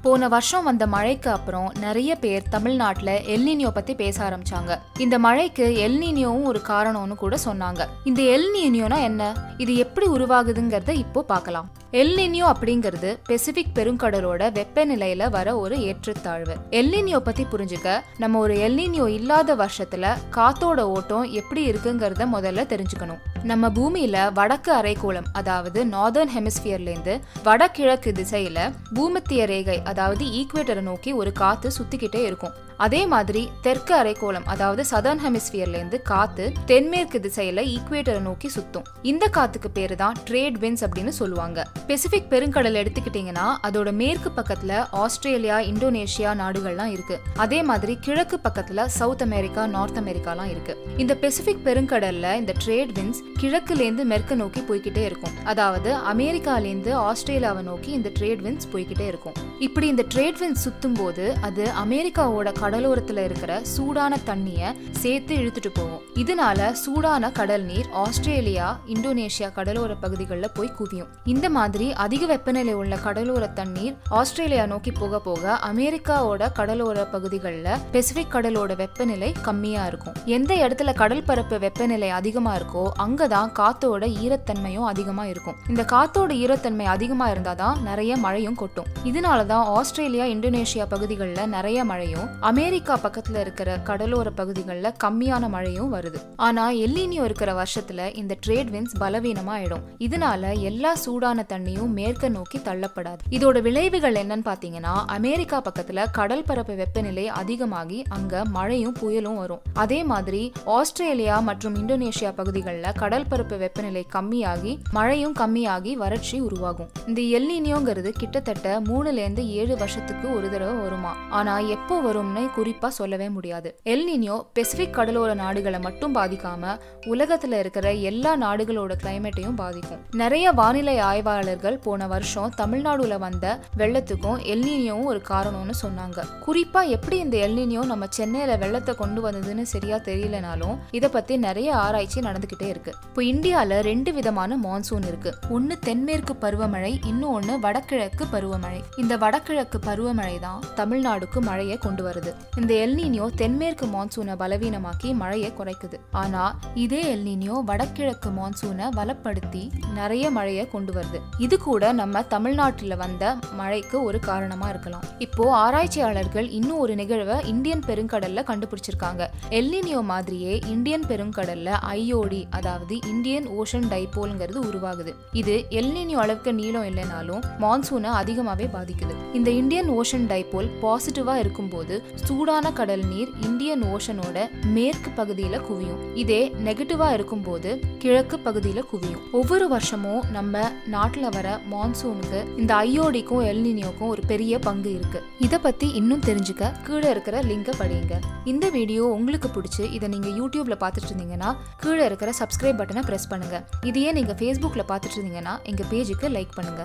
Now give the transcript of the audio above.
போன வருஷம் வந்த மழைக்கு அப்புறம் நிறைய பேர் தமிழ்நாட்டுல எல் நீனியோ பத்தி பேச ஆரம்பிச்சாங்க. இந்த மழைக்கு எல் நீனியோவும் ஒரு காரணம்னு கூட சொன்னாங்க. இந்த எல் நீனியோனா என்ன, இது எப்படி உருவாகுதுங்கிறத இப்போ பார்க்கலாம். எல் நீனியோ அப்படிங்கிறது பெசிபிக் பெருங்கடலோட வெப்பநிலையில வர ஒரு ஏற்றத்தாழ்வு. எல் நீனியோ பத்தி புரிஞ்சுக்க நம்ம ஒரு எல் நீனியோ இல்லாத வருஷத்துல காத்தோட ஓட்டம் எப்படி இருக்குங்கிறத முதல்ல தெரிஞ்சுக்கணும். நம்ம பூமியில வடக்கு அரைக்கோளம் அதாவது நார்தர்ன் ஹெமிஸ்பியர்ல இருந்து வடகிழக்கு திசையில பூமத்திய ரேகை அதாவது ஈக்குவேட்டரை நோக்கி ஒரு காத்து சுத்திக்கிட்டே இருக்கும். அதே மாதிரி தெற்கு அரைக்கோளம் அதாவது சதர்ன் ஹெமிஸ்பியர்ல இருந்து காத்து தென்மேற்கு திசையில ஈக்குவேட்டரை நோக்கி சுத்தும். இந்த காத்துக்கு பேரு தான் ட்ரேட் விண்ட்ஸ் அப்படின்னு சொல்லுவாங்க. பெசிபிக் பெருங்கடல் எடுத்துக்கிட்டீங்கன்னா அதோட மேற்கு பக்கத்துல ஆஸ்திரேலியா, இந்தோனேஷியா நாடுகள்லாம் இருக்கு. அதே மாதிரி கிழக்கு பக்கத்துல சவுத் அமெரிக்கா, நார்த் அமெரிக்காலாம் இருக்கு. இந்த பெசிபிக் பெருங்கடல்ல இந்த ட்ரேட் விண்ட்ஸ் கிழக்குல இருந்து மேற்கு நோக்கி போய்கிட்டே இருக்கும். அதாவது அமெரிக்கால இருந்து ஆஸ்திரேலியாவை நோக்கி இந்த ட்ரேட் விண்ட்ஸ் போய்கிட்டே இருக்கும். இப்படி இந்த ட்ரேட் விண்ட்ஸ் சுத்தும் போது அது அமெரிக்காவோட கடலோரத்துல இருக்கிற சூடான தண்ணிய சேர்த்து இழுத்துட்டு போகும். இதனால சூடான கடல் நீர் ஆஸ்திரேலியா, இந்தோனேஷியா கடலோர பகுதிகளில் போய் குவியும். இந்த மாதிரி அதிக வெப்பநிலை உள்ள கடலோர தண்ணீர் ஆஸ்திரேலியா நோக்கி போக போக அமெரிக்காவோட கடலோர பகுதிகளில் பெசிபிக் கடலோட வெப்பநிலை கம்மியா இருக்கும். எந்த இடத்துல கடல் பரப்பு வெப்பநிலை அதிகமா இருக்கோ அங்கதான் காத்தோட ஈரத்தன்மையும் அதிகமா இருக்கும். இந்த காத்தோட ஈரத்தன்மை அதிகமா இருந்தாதான் நிறைய மழையும் கொட்டும். இதனாலதான் ஆஸ்திரேலியா, இந்தோனேஷியா பகுதிகளில் நிறைய மழையும் அமெரிக்கா பக்கத்துல இருக்கிற கடலோர பகுதிகளில் கம்மியான மழையும் வருது. ஆனா எல் நீனியோ இருக்கிற வருஷத்துல இந்த ட்ரேட் விண்ட்ஸ் பலவீனமா ஆயிடும். இதனால எல்லா சூடான தண்ணியும் மேற்க நோக்கி தள்ளப்படாது. இதோட விளைவுகள் என்னன்னு பாத்தீங்கன்னா அமெரிக்கா பக்கத்துல கடல் பரப்பு வெப்பநிலை அதிகமாகி அங்க மழையும் புயலும் வரும். அதே மாதிரி ஆஸ்திரேலியா மற்றும் இந்தோனேஷியா பகுதிகளில் கடல் பரப்பு வெப்பநிலை கம்மியாகி மழையும் கம்மியாகி வறட்சி உருவாகும். இந்த எல் நீனியோங்கிறது கிட்டத்தட்ட 3 to 7 வருஷத்துக்கு ஒரு தடவை வருமா. ஆனா எப்போ வரும்னு குறிப்பா சொல்லவே முடியாது. எல் நீனியோ பெசிபிக் கடலோர நாடுகளை மட்டும் பாதிக்காம உலகத்துல இருக்கிற எல்லா நாடுகளோட கிளைமேட்டையும் பாதிக்கும். நிறைய வானிலை ஆய்வாளர்கள் போன வருஷம் தமிழ்நாடுல வந்த வெள்ளத்துக்கும் எல் நீனியோவும் ஒரு காரணம்னு சொன்னாங்க. குறிப்பா எப்படி இந்த எல் நீனியோ நம்ம சென்னையில வெள்ளத்தை கொண்டு வந்ததுன்னு சரியா தெரியலனாலும் இத பத்தி நிறைய ஆராய்ச்சி நடந்துகிட்டே இருக்கு. இப்போ இந்தியால 2 விதமான மான்சூன் இருக்கு. ஒன்னு தென்மேற்கு பருவமழை, இன்னொன்னு வடகிழக்கு பருவமழை. இந்த வடகிழக்கு பருவமழை தான் தமிழ்நாடுக்கு மழையை கொண்டு வருது. இந்த எல் நீனியோ தென்மேற்கு மான்சூனை பலவீனமாக்கி மழையை குறைக்குது. ஆனா இதே எல் நீனியோ வடகிழக்கு மான்சூனை வளப்படுத்தி நிறைய மழையை கொண்டு வருது. இது கூட நம்ம தமிழ்நாட்டுல வந்த மழைக்கு ஒரு காரணமா இருக்கலாம். இப்போ ஆராய்ச்சியாளர்கள் இன்னும் ஒரு நிகழ்வை இந்தியன் பெருங்கடல்ல கண்டுபிடிச்சிருக்காங்க. எல் நீனியோ மாதிரியே இந்தியன் பெருங்கடல்ல ஐஓடி அதாவது இந்தியன் ஓஷன் டைபோல்ங்கிறது உருவாகுது. இது எல் நீனியோ அளவுக்கு நீளம் இல்லைனாலும் மான்சூனை அதிகமாவே பாதிக்குது. இந்த இந்தியன் ஓஷன் டைபோல் பாசிட்டிவா இருக்கும்போது சூடான கடல் நீர் இந்தியன் ஓஷனோட மேற்கு பகுதியில குவியும். இதே நெகட்டிவா இருக்கும்போது கிழக்கு பகுதியில குவியும். ஒவ்வொரு வருஷமும் நம்ம நாட்டுல வர மான்சூனுக்கு இந்த ஐஓடிக்கும் எல் நீனியோக்கும் ஒரு பெரிய பங்கு இருக்கு. இத பத்தி இன்னும் தெரிஞ்சுக்க கீழே இருக்கிற லிங்கை படிங்க. இந்த வீடியோ உங்களுக்கு பிடிச்சு இதை நீங்க யூடியூப்ல பாத்துட்டு இருந்தீங்கன்னா கீழே இருக்கிற சப்ஸ்கிரைப் பட்டனை பிரஸ் பண்ணுங்க. இதையே நீங்க ஃபேஸ்புக்ல பாத்துட்டு இருந்தீங்கன்னா எங்க பேஜுக்கு லைக் பண்ணுங்க.